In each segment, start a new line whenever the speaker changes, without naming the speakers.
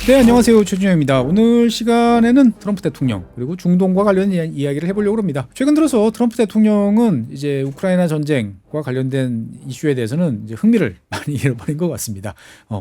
네, 안녕하세요. 최준영입니다. 오늘 시간에는 트럼프 대통령 그리고 중동과 관련된 이야기를 해보려고 합니다. 최근 들어서 트럼프 대통령은 이제 우크라이나 전쟁과 관련된 이슈에 대해서는 이제 흥미를 많이 잃어버린 것 같습니다.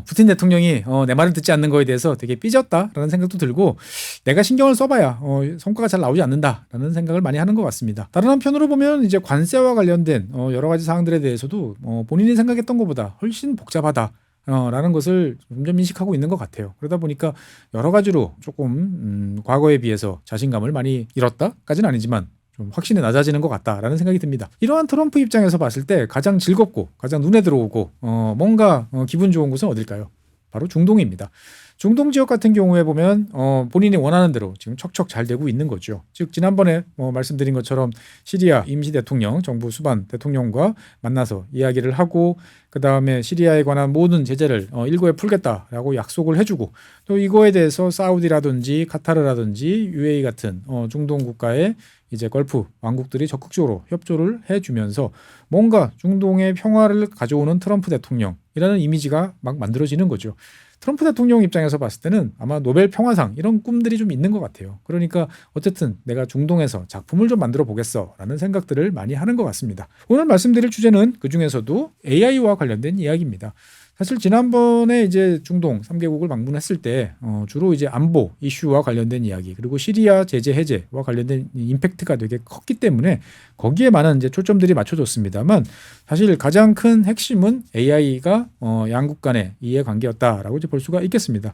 푸틴 대통령이 내 말을 듣지 않는 거에 대해서 되게 삐졌다라는 생각도 들고 내가 신경을 써봐야 성과가 잘 나오지 않는다라는 생각을 많이 하는 것 같습니다. 다른 한편으로 보면 이제 관세와 관련된 여러 가지 사항들에 대해서도 본인이 생각했던 것보다 훨씬 복잡하다. 라는 것을 점점 인식하고 있는 것 같아요. 그러다 보니까 여러 가지로 조금 과거에 비해서 자신감을 많이 잃었다까지는 아니지만 좀 확신이 낮아지는 것 같다라는 생각이 듭니다. 이러한 트럼프 입장에서 봤을 때 가장 즐겁고 가장 눈에 들어오고 뭔가 기분 좋은 곳은 어딜까요? 바로 중동입니다. 중동 지역 같은 경우에 보면 본인이 원하는 대로 지금 척척 잘 되고 있는 거죠. 즉 지난번에 말씀드린 것처럼 시리아 임시 대통령, 정부 수반 대통령과 만나서 이야기를 하고 그 다음에 시리아에 관한 모든 제재를 일거에 풀겠다라고 약속을 해주고 또 이거에 대해서 사우디라든지 카타르라든지 UAE 같은 중동 국가의 이제 걸프 왕국들이 적극적으로 협조를 해주면서 뭔가 중동의 평화를 가져오는 트럼프 대통령이라는 이미지가 막 만들어지는 거죠. 트럼프 대통령 입장에서 봤을 때는 아마 노벨 평화상 이런 꿈들이 좀 있는 것 같아요. 그러니까 어쨌든 내가 중동에서 작품을 좀 만들어 보겠어라는 생각들을 많이 하는 것 같습니다. 오늘 말씀드릴 주제는 그중에서도 AI와 관련된 이야기입니다. 사실 지난번에 이제 중동 3개국을 방문했을 때 주로 이제 안보 이슈와 관련된 이야기 그리고 시리아 제재 해제와 관련된 임팩트가 되게 컸기 때문에 거기에 많은 이제 초점들이 맞춰졌습니다만 사실 가장 큰 핵심은 AI가 양국 간의 이해관계였다라고 이제 볼 수가 있겠습니다.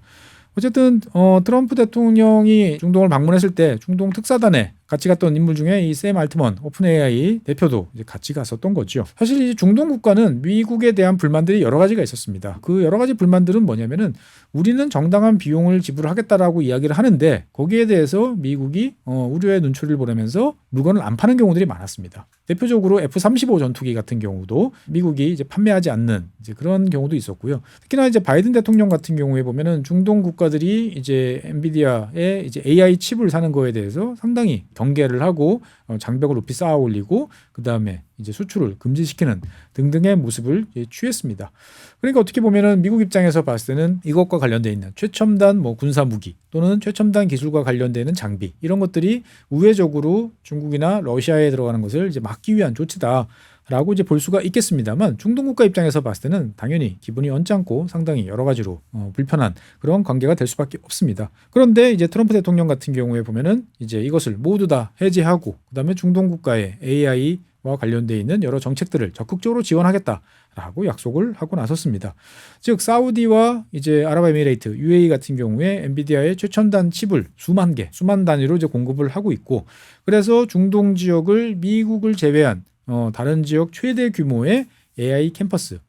어쨌든 트럼프 대통령이 중동을 방문했을 때 중동 특사단에 같이 갔던 인물 중에 이 샘 알트먼 오픈 AI 대표도 이제 같이 갔었던 거죠. 사실 이 중동 국가는 미국에 대한 불만들이 여러 가지가 있었습니다. 그 여러 가지 불만들은 뭐냐면은 우리는 정당한 비용을 지불하겠다라고 이야기를 하는데 거기에 대해서 미국이 우려의 눈초리를 보내면서 물건을 안 파는 경우들이 많았습니다. 대표적으로 F-35 전투기 같은 경우도 미국이 이제 판매하지 않는 이제 그런 경우도 있었고요. 특히나 이제 바이든 대통령 같은 경우에 보면은 중동 국가들이 이제 엔비디아의 이제 AI 칩을 사는 거에 대해서 상당히 경계를 하고 장벽을 높이 쌓아 올리고 그 다음에 이제 수출을 금지시키는 등등의 모습을 취했습니다. 그러니까 어떻게 보면은 미국 입장에서 봤을 때는 이것과 관련되어 있는 최첨단 군사 무기 또는 최첨단 기술과 관련되는 장비 이런 것들이 우회적으로 중국이나 러시아에 들어가는 것을 이제 막기 위한 조치다라고 이제 볼 수가 있겠습니다만 중동 국가 입장에서 봤을 때는 당연히 기분이 언짢고 상당히 여러 가지로 불편한 그런 관계가 될 수밖에 없습니다. 그런데 이제 트럼프 대통령 같은 경우에 보면은 이제 이것을 모두 다 해제하고 그다음에 중동 국가의 AI와 관련되어 있는 여러 정책들을 적극적으로 지원하겠다라고 약속을 하고 나섰습니다. 즉 사우디와 이제 아랍에미레이트, UAE 같은 경우에 엔비디아의 최첨단 칩을 수만 개, 수만 단위로 이제 공급을 하고 있고 그래서 중동 지역을 미국을 제외한 다른 지역 최대 규모의 AI 캠퍼스,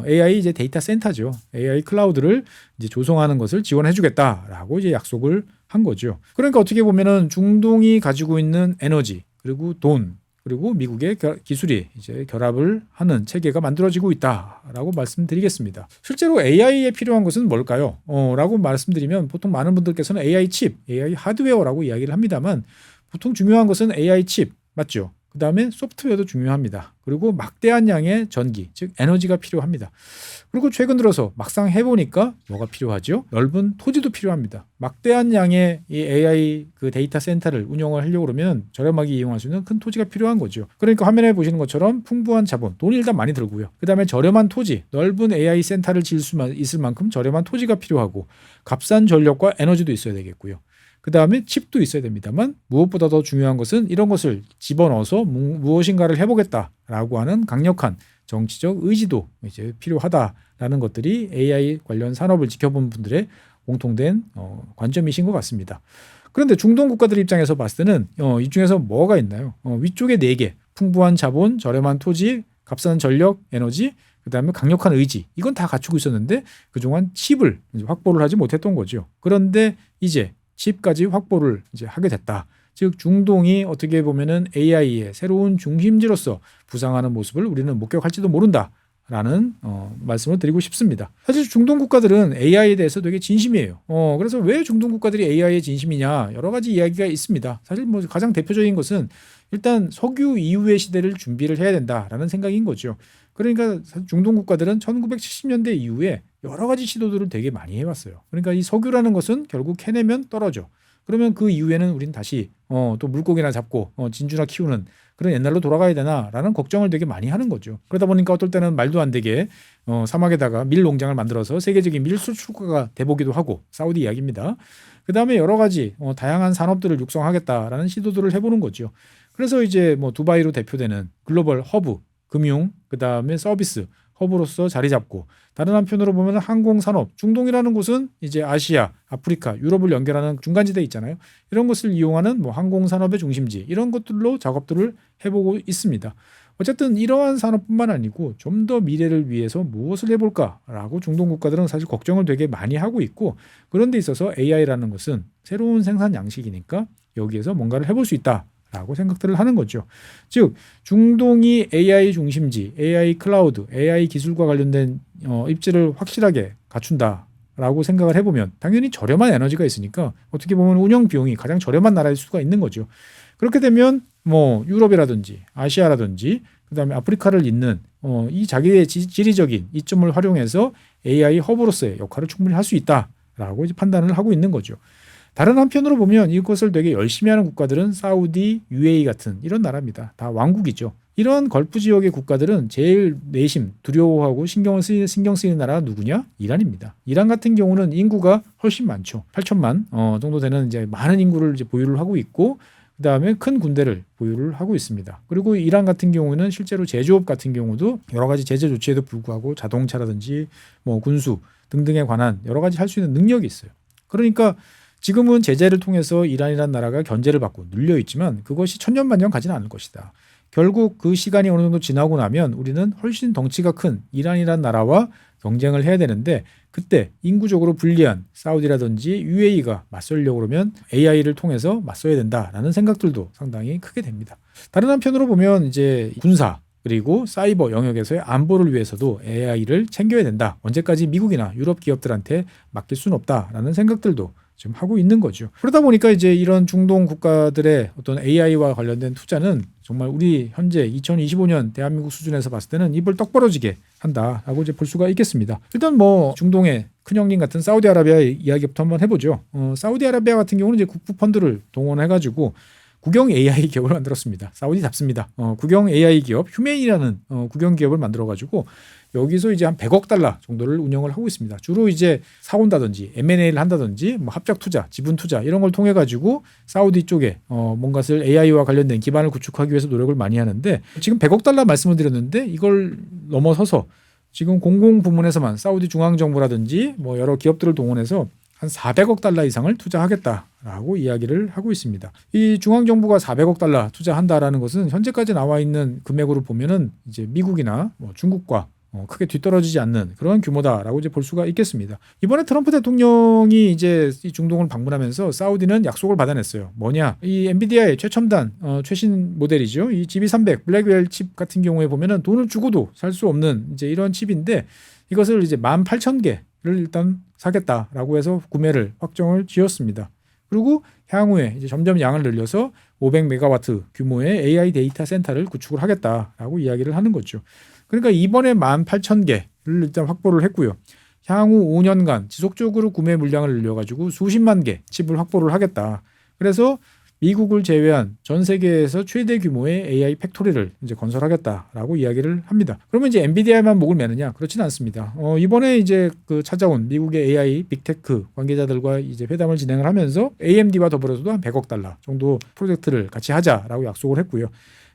AI 이제 데이터 센터죠. AI 클라우드를 이제 조성하는 것을 지원해주겠다라고 이제 약속을 한 거죠. 그러니까 어떻게 보면은 중동이 가지고 있는 에너지 그리고 돈 그리고 미국의 기술이 이제 결합을 하는 체계가 만들어지고 있다라고 말씀드리겠습니다. 실제로 AI에 필요한 것은 뭘까요? 라고 말씀드리면 보통 많은 분들께서는 AI 칩, AI 하드웨어라고 이야기를 합니다만 보통 중요한 것은 AI 칩 맞죠? 그 다음에 소프트웨어도 중요합니다. 그리고 막대한 양의 전기, 즉 에너지가 필요합니다. 그리고 최근 들어서 막상 해보니까 뭐가 필요하죠? 넓은 토지도 필요합니다. 막대한 양의 이 AI 그 데이터 센터를 운영을 하려고 그러면 저렴하게 이용할 수 있는 큰 토지가 필요한 거죠. 그러니까 화면에 보시는 것처럼 풍부한 자본, 돈이 일단 많이 들고요. 그 다음에 저렴한 토지, 넓은 AI 센터를 지을 수 있을 만큼 저렴한 토지가 필요하고 값싼 전력과 에너지도 있어야 되겠고요. 그 다음에 칩도 있어야 됩니다만 무엇보다 더 중요한 것은 이런 것을 집어넣어서 무엇인가를 해보겠다라고 하는 강력한 정치적 의지도 이제 필요하다라는 것들이 AI 관련 산업을 지켜본 분들의 공통된 관점이신 것 같습니다. 그런데 중동 국가들 입장에서 봤을 때는 이 중에서 뭐가 있나요? 위쪽에 4개 풍부한 자본, 저렴한 토지, 값싼 전력, 에너지 그다음에 강력한 의지 이건 다 갖추고 있었는데 그동안 칩을 이제 확보를 하지 못했던 거죠. 그런데 이제 칩까지 확보를 이제 하게 됐다. 즉 중동이 어떻게 보면은 AI의 새로운 중심지로서 부상하는 모습을 우리는 목격할지도 모른다라는 말씀을 드리고 싶습니다. 사실 중동 국가들은 AI에 대해서 되게 진심이에요. 그래서 왜 중동 국가들이 AI에 진심이냐 여러 가지 이야기가 있습니다. 사실 뭐 가장 대표적인 것은 일단 석유 이후의 시대를 준비를 해야 된다라는 생각인 거죠. 그러니까 중동 국가들은 1970년대 이후에 여러 가지 시도들을 되게 많이 해왔어요. 그러니까 이 석유라는 것은 결국 캐내면 떨어져. 그러면 그 이후에는 우린 다시 또 물고기나 잡고 진주나 키우는 그런 옛날로 돌아가야 되나라는 걱정을 되게 많이 하는 거죠. 그러다 보니까 어떨 때는 말도 안 되게 사막에다가 밀 농장을 만들어서 세계적인 밀 수출국가가 돼보기도 하고, 사우디 이야기입니다. 그 다음에 여러 가지 다양한 산업들을 육성하겠다라는 시도들을 해보는 거죠. 그래서 이제 뭐 두바이로 대표되는 글로벌 허브, 금융, 그 다음에 서비스 허브로서 자리 잡고, 다른 한편으로 보면 항공산업, 중동이라는 곳은 이제 아시아, 아프리카, 유럽을 연결하는 중간지대 있잖아요. 이런 것을 이용하는 뭐 항공산업의 중심지, 이런 것들로 작업들을 해보고 있습니다. 어쨌든 이러한 산업뿐만 아니고 좀 더 미래를 위해서 무엇을 해볼까라고 중동 국가들은 사실 걱정을 되게 많이 하고 있고, 그런 데 있어서 AI라는 것은 새로운 생산 양식이니까 여기에서 뭔가를 해볼 수 있다 라고 생각들을 하는 거죠. 즉 중동이 AI 중심지, AI 클라우드, AI 기술과 관련된 입지를 확실하게 갖춘다라고 생각을 해보면 당연히 저렴한 에너지가 있으니까 어떻게 보면 운영 비용이 가장 저렴한 나라일 수가 있는 거죠. 그렇게 되면 뭐 유럽이라든지 아시아라든지 그다음에 아프리카를 잇는 이 자기의 지리적인 이점을 활용해서 AI 허브로서의 역할을 충분히 할 수 있다라고 이제 판단을 하고 있는 거죠. 다른 한편으로 보면 이것을 되게 열심히 하는 국가들은 사우디, UAE 같은 이런 나라입니다. 다 왕국이죠. 이런 걸프 지역의 국가들은 제일 내심 두려워하고 신경 쓰이는 나라가 누구냐? 이란입니다. 이란 같은 경우는 인구가 훨씬 많죠. 8천만 정도 되는 이제 많은 인구를 이제 보유를 하고 있고, 그 다음에 큰 군대를 보유를 하고 있습니다. 그리고 이란 같은 경우는 실제로 제조업 같은 경우도 여러 가지 제재 조치에도 불구하고 자동차라든지 뭐 군수 등등에 관한 여러 가지 할 수 있는 능력이 있어요. 그러니까 지금은 제재를 통해서 이란이라는 나라가 견제를 받고 눌려 있지만 그것이 천년만년 가지는 않을 것이다. 결국 그 시간이 어느 정도 지나고 나면 우리는 훨씬 덩치가 큰 이란이라는 나라와 경쟁을 해야 되는데, 그때 인구적으로 불리한 사우디라든지 UAE가 맞서려고 그러면 AI를 통해서 맞서야 된다라는 생각들도 상당히 크게 됩니다. 다른 한편으로 보면 이제 군사 그리고 사이버 영역에서의 안보를 위해서도 AI를 챙겨야 된다. 언제까지 미국이나 유럽 기업들한테 맡길 수는 없다라는 생각들도 지금 하고 있는 거죠. 그러다 보니까 이제 이런 중동 국가들의 어떤 AI와 관련된 투자는 정말 우리 현재 2025년 대한민국 수준에서 봤을 때는 입을 떡 벌어지게 한다라고 이제 볼 수가 있겠습니다. 일단 뭐 중동의 큰형님 같은 사우디아라비아 이야기부터 한번 해보죠. 사우디아라비아 같은 경우는 이제 국부 펀드를 동원해가지고 국영 AI 기업을 만들었습니다. 사우디답습니다. 국영 AI 기업 휴메인이라는 국영 기업을 만들어가지고 여기서 이제 한 100억 달러 정도를 운영을 하고 있습니다. 주로 이제 사온다든지 M&A를 한다든지 뭐 합작 투자, 지분 투자 이런 걸 통해 가지고 사우디 쪽에 뭔가를 AI와 관련된 기반을 구축하기 위해서 노력을 많이 하는데, 지금 100억 달러 말씀을 드렸는데 이걸 넘어서서 지금 공공 부문에서만 사우디 중앙 정부라든지 뭐 여러 기업들을 동원해서 한 400억 달러 이상을 투자하겠다라고 이야기를 하고 있습니다. 이 중앙 정부가 400억 달러 투자한다라는 것은 현재까지 나와 있는 금액으로 보면은 이제 미국이나 뭐 중국과 크게 뒤떨어지지 않는 그런 규모다라고 이제 볼 수가 있겠습니다. 이번에 트럼프 대통령이 이제 이 중동을 방문하면서 사우디는 약속을 받아냈어요. 뭐냐? 이 엔비디아의 최첨단 최신 모델이죠. 이 GB300 블랙웰 칩 같은 경우에 보면은 돈을 주고도 살 수 없는 이제 이런 칩인데, 이것을 이제 18,000개를 일단 사겠다라고 해서 구매를 확정을 지었습니다. 그리고 향후에 이제 점점 양을 늘려서 500메가와트 규모의 AI 데이터 센터를 구축을 하겠다라고 이야기를 하는 거죠. 그러니까 이번에 18,000개를 일단 확보를 했고요. 향후 5년간 지속적으로 구매 물량을 늘려가지고 수십만 개 칩을 확보를 하겠다. 그래서 미국을 제외한 전 세계에서 최대 규모의 AI 팩토리를 이제 건설하겠다라고 이야기를 합니다. 그러면 이제 엔비디아만 목을 매느냐? 그렇지는 않습니다. 이번에 이제 그 찾아온 미국의 AI 빅테크 관계자들과 이제 회담을 진행을 하면서 AMD와 더불어서도 한 100억 달러 정도 프로젝트를 같이 하자라고 약속을 했고요.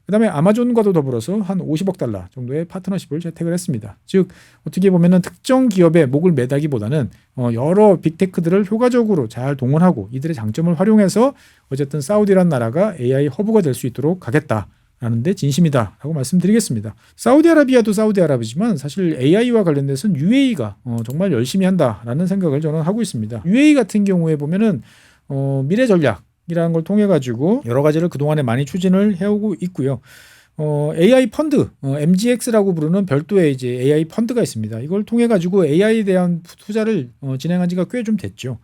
그다음에 아마존과도 더불어서 한 50억 달러 정도의 파트너십을 채택을 했습니다. 즉 어떻게 보면은 특정 기업의 목을 매다기보다는 여러 빅테크들을 효과적으로 잘 동원하고 이들의 장점을 활용해서 어쨌든 사우디라는 나라가 AI 허브가 될 수 있도록 가겠다라는 데 진심이다라고 말씀드리겠습니다. 사우디아라비아도 사우디아라비아지만 사실 AI와 관련돼서는 UAE가 정말 열심히 한다라는 생각을 저는 하고 있습니다. UAE 같은 경우에 보면은 미래 전략 이라는 걸 통해 가지고 여러 가지를 그동안에 많이 추진을 해오고 있고요. AI 펀드, MGX라고 부르는 별도의 이제 AI 펀드가 있습니다. 이걸 통해 가지고 AI에 대한 투자를 진행한 지가 꽤 좀 됐죠.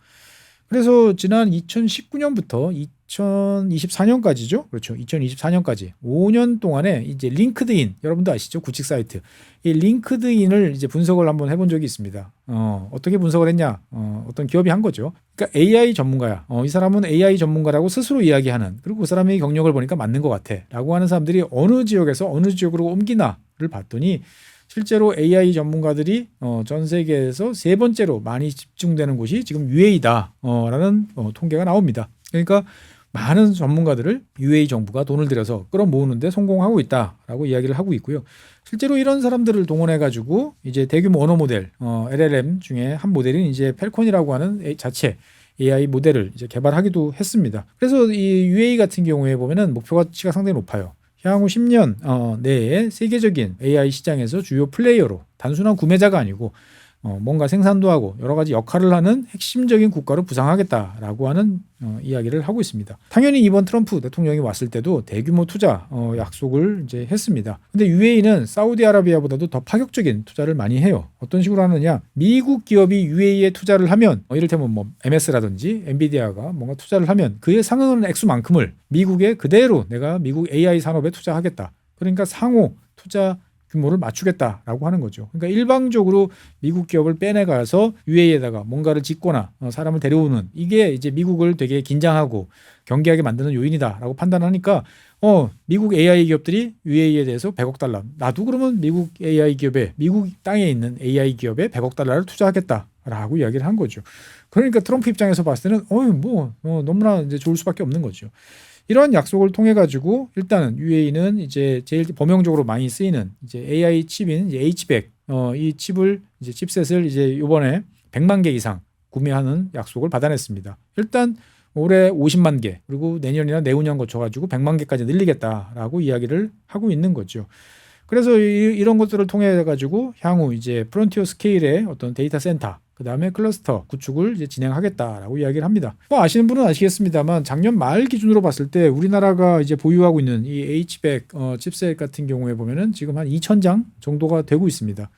그래서 지난 2019년부터 2024년까지죠. 그렇죠. 2024년까지 5년 동안에 이제 링크드인, 여러분도 아시죠? 구직 사이트. 이 링크드인을 이제 분석을 한번 해본 적이 있습니다. 어떻게 분석을 했냐? 어떤 기업이 한 거죠. 그러니까 AI 전문가야. 이 사람은 AI 전문가라고 스스로 이야기하는, 그리고 그 사람의 경력을 보니까 맞는 것 같아라고 하는 사람들이 어느 지역에서 어느 지역으로 옮기나를 봤더니 실제로 AI 전문가들이 전 세계에서 세 번째로 많이 집중되는 곳이 지금 UAE다라는 통계가 나옵니다. 그러니까 많은 전문가들을 UAE 정부가 돈을 들여서 끌어모으는데 성공하고 있다라고 이야기를 하고 있고요. 실제로 이런 사람들을 동원해 가지고 이제 대규모 언어 모델 LLM 중에 한 모델인 이제 펠콘이라고 하는 자체 AI 모델을 이제 개발하기도 했습니다. 그래서 이 UAE 같은 경우에 보면은 목표가치가 상당히 높아요. 향후 10년 내에 세계적인 AI 시장에서 주요 플레이어로, 단순한 구매자가 아니고 뭔가 생산도 하고 여러 가지 역할을 하는 핵심적인 국가로 부상하겠다라고 하는 이야기를 하고 있습니다. 당연히 이번 트럼프 대통령이 왔을 때도 대규모 투자 약속을 이제 했습니다. 근데 UAE는 사우디아라비아보다도 더 파격적인 투자를 많이 해요. 어떤 식으로 하느냐? 미국 기업이 UAE에 투자를 하면 이를테면 뭐 MS라든지 엔비디아가 뭔가 투자를 하면 그에 상응하는 액수만큼을 미국에 그대로 내가 미국 AI 산업에 투자하겠다. 그러니까 상호 투자 규모를 맞추겠다라고 하는 거죠. 그러니까 일방적으로 미국 기업을 빼내가서 UAE에다가 뭔가를 짓거나 사람을 데려오는, 이게 이제 미국을 되게 긴장하고 경계하게 만드는 요인이다라고 판단하니까 미국 AI 기업들이 UAE에 대해서 100억 달러, 나도 그러면 미국 AI 기업에, 미국 땅에 있는 AI 기업에 100억 달러를 투자하겠다라고 이야기를 한 거죠. 그러니까 트럼프 입장에서 봤을 때는 너무나 이제 좋을 수밖에 없는 거죠. 이러한 약속을 통해 가지고 일단은 UAE는 이제 제일 범용적으로 많이 쓰이는 이제 AI 칩인 이제 H100 이 칩을 이제 칩셋을 이제 이번에 100만 개 이상 구매하는 약속을 받아냈습니다. 일단 올해 50만 개, 그리고 내년이나 내후년 거쳐 가지고 100만 개까지 늘리겠다라고 이야기를 하고 있는 거죠. 그래서 이런 것들을 통해 가지고 향후 이제 프론티어 스케일의 어떤 데이터 센터, 그 다음에 클러스터 구축을 이제 진행하겠다라고 이야기를 합니다. 아시는 분은 아시겠습니다만 작년 말 기준으로 봤을 때 우리나라가 이제 보유하고 있는 이 H100 칩셋 같은 경우에 보면은 지금 한 2,000장 정도가 되고 있습니다.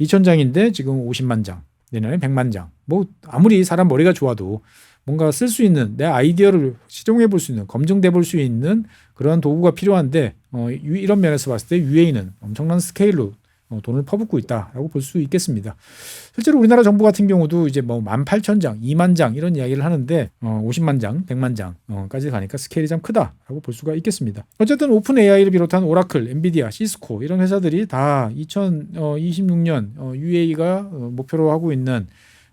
2,000장인데 지금 50만 장, 내년에 100만 장. 뭐 아무리 사람 머리가 좋아도 뭔가 쓸 수 있는, 내 아이디어를 시정해 볼 수 있는, 검증돼 볼 수 있는 그러한 도구가 필요한데 이런 면에서 봤을 때 UAE는 엄청난 스케일로 돈을 퍼붓고 있다라고 볼 수 있겠습니다. 실제로 우리나라 정부 같은 경우도 이제 뭐 18,000장, 2만 장 이런 이야기를 하는데 50만 장, 100만 장까지 가니까 스케일이 참 크다라고 볼 수가 있겠습니다. 어쨌든 오픈 AI를 비롯한 오라클, 엔비디아, 시스코 이런 회사들이 다 2026년 UAE가 목표로 하고 있는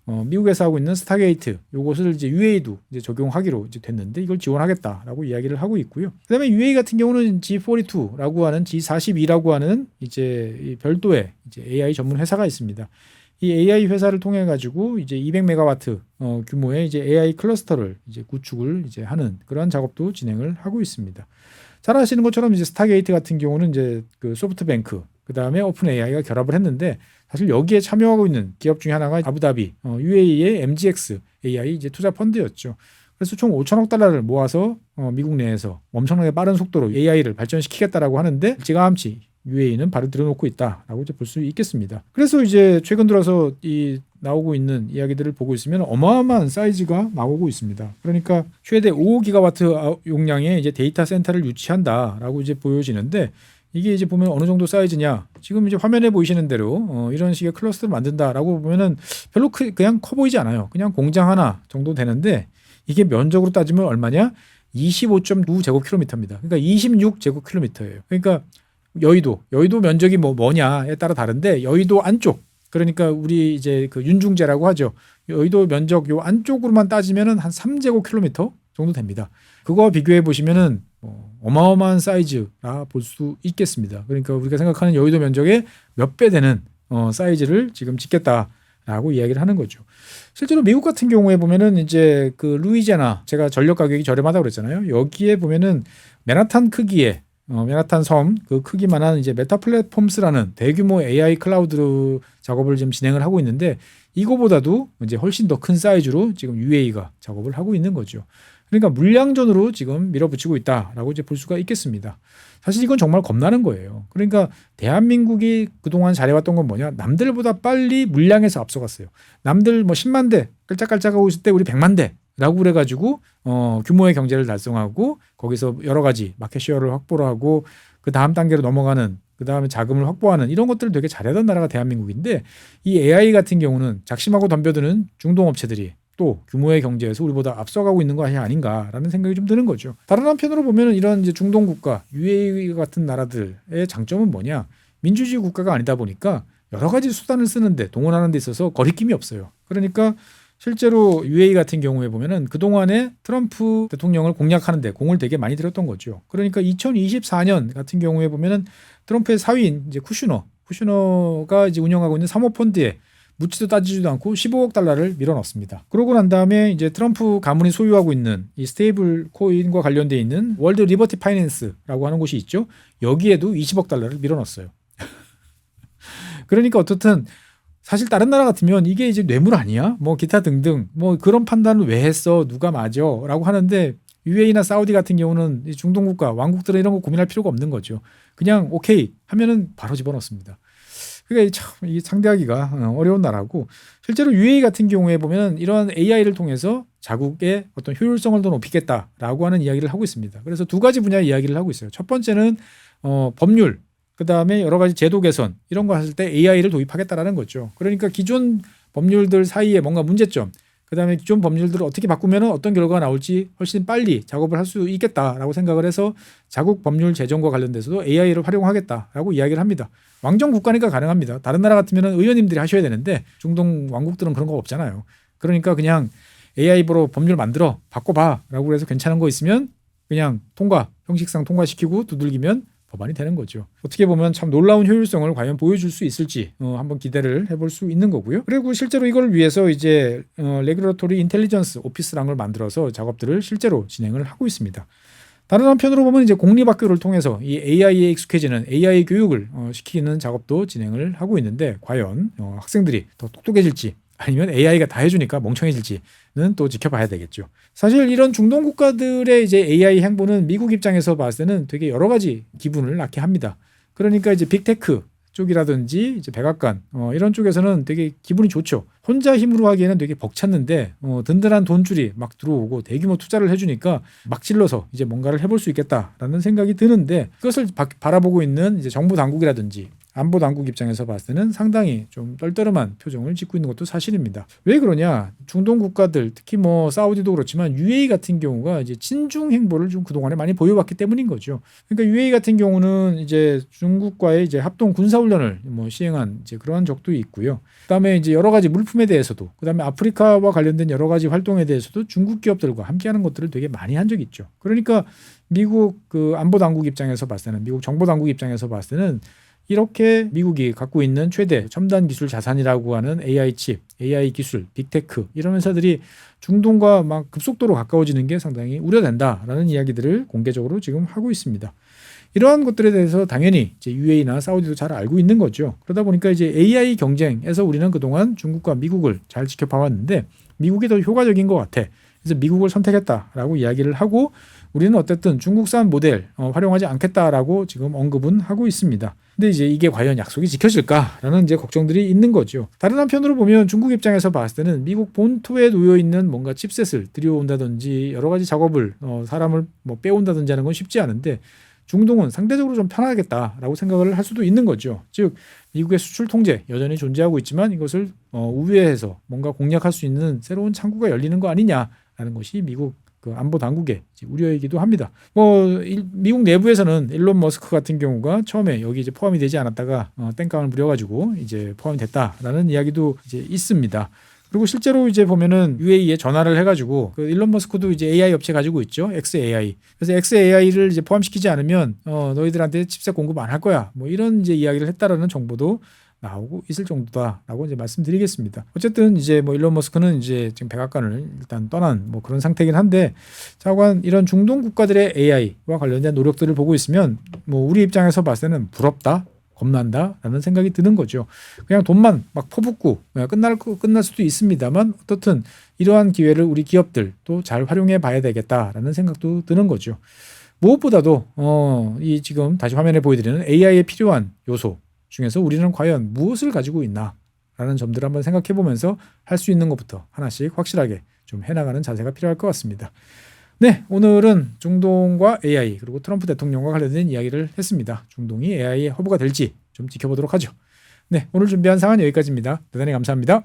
미국에서 하고 있는 스타게이트, 요것을 이제 UAE도 이제 적용하기로 이제 됐는데 이걸 지원하겠다라고 이야기를 하고 있고요. 그다음에 UAE 같은 경우는 G42라고 하는 G42라고 하는 이제 별도의 이제 AI 전문 회사가 있습니다. 이 AI 회사를 통해 가지고 이제 200메가와트 규모의 이제 AI 클러스터를 이제 구축을 이제 하는 그러한 작업도 진행을 하고 있습니다. 잘 아시는 것처럼 이제 스타게이트 같은 경우는 이제 그 소프트뱅크, 그 다음에 오픈 AI가 결합을 했는데 사실 여기에 참여하고 있는 기업 중에 하나가 아부다비 UAE의 MGX AI 이제 투자 펀드였죠. 그래서 총 5천억 달러를 모아서 미국 내에서 엄청나게 빠른 속도로 AI를 발전시키겠다라고 하는데 일찌감치 UAE는 발을 들여놓고 있다라고 이제 볼 수 있겠습니다. 그래서 이제 최근 들어서 이 나오고 있는 이야기들을 보고 있으면 어마어마한 사이즈가 나오고 있습니다. 그러니까 최대 5기가와트 용량의 이제 데이터 센터를 유치한다라고 이제 보여지는데 이게 이제 보면 어느 정도 사이즈냐? 지금 이제 화면에 보이시는 대로 이런 식의 클러스터를 만든다라고 보면은 별로 그냥 커 보이지 않아요. 그냥 공장 하나 정도 되는데 이게 면적으로 따지면 얼마냐? 25.9제곱킬로미터입니다. 그러니까 26제곱킬로미터예요. 그러니까 여의도 면적이 뭐냐에 따라 다른데 여의도 안쪽, 그러니까 우리 이제 그 윤중제라고 하죠. 여의도 면적 요 안쪽으로만 따지면은 한 3제곱킬로미터 정도 됩니다. 그거와 비교해 보시면은 어마어마한 사이즈라 볼 수 있겠습니다. 그러니까 우리가 생각하는 여의도 면적의 몇 배 되는 사이즈를 지금 짓겠다라고 이야기를 하는 거죠. 실제로 미국 같은 경우에 보면은 이제 그 루이지애나, 제가 전력 가격이 저렴하다고 그랬잖아요. 여기에 보면은 맨하탄 크기의 맨하탄 섬 그 크기만한 이제 메타 플랫폼스라는 대규모 AI 클라우드 작업을 지금 진행을 하고 있는데 이거보다도 이제 훨씬 더 큰 사이즈로 지금 UAE가 작업을 하고 있는 거죠. 그러니까 물량전으로 지금 밀어붙이고 있다라고 이제 볼 수가 있겠습니다. 사실 이건 정말 겁나는 거예요. 그러니까 대한민국이 그동안 잘해왔던 건 뭐냐? 남들보다 빨리 물량에서 앞서갔어요. 남들 뭐 10만 대 깔짝깔짝하고 있을 때 우리 100만 대, 라고 그래가지고 규모의 경제를 달성하고 거기서 여러 가지 마켓 쉐어를 확보를 하고 그 다음 단계로 넘어가는 그 다음에 자금을 확보하는 이런 것들을 되게 잘하던 나라가 대한민국인데 이 AI 같은 경우는 작심하고 덤벼드는 중동 업체들이 또 규모의 경제에서 우리보다 앞서가고 있는 것이 아닌가라는 생각이 좀 드는 거죠. 다른 한편으로 보면 이런 이제 중동 국가, UAE 같은 나라들의 장점은 뭐냐? 민주주의 국가가 아니다 보니까 여러 가지 수단을 쓰는데 동원하는 데 있어서 거리낌이 없어요. 그러니까 실제로 UAE 같은 경우에 보면은 그동안에 트럼프 대통령을 공략하는데 공을 되게 많이 들였던 거죠. 그러니까 2024년 같은 경우에 보면은 트럼프의 사위인 이제 쿠슈너가 이제 운영하고 있는 사모펀드에 묻지도 따지지도 않고 15억 달러를 밀어넣습니다. 그러고 난 다음에 이제 트럼프 가문이 소유하고 있는 이 스테이블 코인과 관련돼 있는 월드 리버티 파이낸스라고 하는 곳이 있죠. 여기에도 20억 달러를 밀어넣었어요. 그러니까 어떻든 사실 다른 나라 같으면 이게 이제 뇌물 아니야? 뭐 기타 등등 뭐 그런 판단을 왜 했어? 누가 맞아? 라고 하는데 UAE나 사우디 같은 경우는 중동 국가, 왕국들은 이런 거 고민할 필요가 없는 거죠. 그냥 오케이 하면은 바로 집어넣습니다. 그러니까 참 이 상대하기가 어려운 나라고 실제로 UAE 같은 경우에 보면 이런 AI를 통해서 자국의 어떤 효율성을 더 높이겠다라고 하는 이야기를 하고 있습니다. 그래서 두 가지 분야의 이야기를 하고 있어요. 첫 번째는 법률, 그 다음에 여러 가지 제도 개선 이런 거 했을 때 AI를 도입하겠다라는 거죠. 그러니까 기존 법률들 사이에 뭔가 문제점, 그 다음에 기존 법률들을 어떻게 바꾸면 어떤 결과가 나올지 훨씬 빨리 작업을 할 수 있겠다라고 생각을 해서 자국 법률 제정과 관련돼서도 AI를 활용하겠다라고 이야기를 합니다. 왕정 국가니까 가능합니다. 다른 나라 같으면 의원님들이 하셔야 되는데 중동 왕국들은 그런 거 없잖아요. 그러니까 그냥 AI로 법률 만들어 바꿔봐라고 해서 괜찮은 거 있으면 그냥 형식상 통과시키고 두들기면 법안이 되는 거죠. 어떻게 보면 참 놀라운 효율성을 과연 보여줄 수 있을지 한번 기대를 해볼 수 있는 거고요. 그리고 실제로 이걸 위해서 이제 레귤러토리 인텔리전스 오피스라는 걸 만들어서 작업들을 실제로 진행을 하고 있습니다. 다른 한편으로 보면 이제 공립학교를 통해서 이 AI에 익숙해지는 AI 교육을 시키는 작업도 진행을 하고 있는데 과연 학생들이 더 똑똑해질지 아니면 AI가 다 해주니까 멍청해질지는 또 지켜봐야 되겠죠. 사실 이런 중동 국가들의 이제 AI 행보는 미국 입장에서 봤을 때는 되게 여러 가지 기분을 낳게 합니다. 그러니까 이제 빅테크 쪽이라든지 이제 백악관 이런 쪽에서는 되게 기분이 좋죠. 혼자 힘으로 하기에는 되게 벅찼는데 든든한 돈줄이 막 들어오고 대규모 투자를 해주니까 막 질러서 이제 뭔가를 해볼 수 있겠다라는 생각이 드는데 그것을 바라보고 있는 이제 정부 당국이라든지 안보 당국 입장에서 봤을 때는 상당히 좀 떨떠름한 표정을 짓고 있는 것도 사실입니다. 왜 그러냐? 중동 국가들 특히 뭐 사우디도 그렇지만 UAE 같은 경우가 이제 친중 행보를 좀 그동안에 많이 보여왔기 때문인 거죠. 그러니까 UAE 같은 경우는 이제 중국과의 이제 합동 군사 훈련을 뭐 시행한 이제 그런 적도 있고요. 그다음에 이제 여러 가지 물품에 대해서도 그다음에 아프리카와 관련된 여러 가지 활동에 대해서도 중국 기업들과 함께하는 것들을 되게 많이 한 적이 있죠. 그러니까 미국 그 안보 당국 입장에서 봤을 때는 미국 정보 당국 입장에서 봤을 때는 이렇게 미국이 갖고 있는 최대 첨단 기술 자산이라고 하는 AI 칩, AI 기술, 빅테크 이런 회사들이 중동과 막 급속도로 가까워지는 게 상당히 우려된다라는 이야기들을 공개적으로 지금 하고 있습니다. 이러한 것들에 대해서 당연히 이제 UAE나 사우디도 잘 알고 있는 거죠. 그러다 보니까 이제 AI 경쟁에서 우리는 그동안 중국과 미국을 잘 지켜봐왔는데 미국이 더 효과적인 것 같아. 그래서 미국을 선택했다라고 이야기를 하고 우리는 어쨌든 중국산 모델 활용하지 않겠다라고 지금 언급은 하고 있습니다. 근데 이제 이게 과연 약속이 지켜질까라는 이제 걱정들이 있는 거죠. 다른 한편으로 보면 중국 입장에서 봤을 때는 미국 본토에 놓여 있는 뭔가 칩셋을 들여온다든지 여러 가지 작업을 사람을 뭐 빼온다든지 하는 건 쉽지 않은데 중동은 상대적으로 좀 편하겠다라고 생각을 할 수도 있는 거죠. 즉 미국의 수출 통제 여전히 존재하고 있지만 이것을 우회해서 뭔가 공략할 수 있는 새로운 창구가 열리는 거 아니냐라는 것이 미국 그 안보 당국의 우려이기도 합니다. 미국 내부에서는 일론 머스크 같은 경우가 처음에 여기 이제 포함이 되지 않았다가 땡깡을 부려가지고 이제 포함이 됐다라는 이야기도 이제 있습니다. 그리고 실제로 이제 보면은 UAE에 전화를 해가지고 그 일론 머스크도 이제 AI 업체 가지고 있죠. XAI. 그래서 XAI를 이제 포함시키지 않으면 너희들한테 칩셋 공급 안 할 거야. 뭐 이런 이제 이야기를 했다라는 정보도 나오고 있을 정도다라고 이제 말씀드리겠습니다. 어쨌든 이제 뭐 일론 머스크는 이제 지금 백악관을 일단 떠난 뭐 그런 상태이긴 한데 자관 이런 중동 국가들의 AI와 관련된 노력들을 보고 있으면 뭐 우리 입장에서 봤을 때는 부럽다. 겁난다라는 생각이 드는 거죠. 그냥 돈만 막 퍼붓고 끝날 수도 있습니다만 어떻든 이러한 기회를 우리 기업들도 잘 활용해 봐야 되겠다라는 생각도 드는 거죠. 무엇보다도 이 지금 다시 화면에 보여드리는 AI에 필요한 요소 중에서 우리는 과연 무엇을 가지고 있나라는 라는 점들을 한번 생각해 보면서 할 수 있는 것부터 하나씩 확실하게 좀 해나가는 자세가 필요할 것 같습니다. 네, 오늘은 중동과 AI 그리고 트럼프 대통령과 관련된 이야기를 했습니다. 중동이 AI의 허브가 될지 좀 지켜보도록 하죠. 네, 오늘 준비한 사항은 여기까지입니다. 대단히 감사합니다.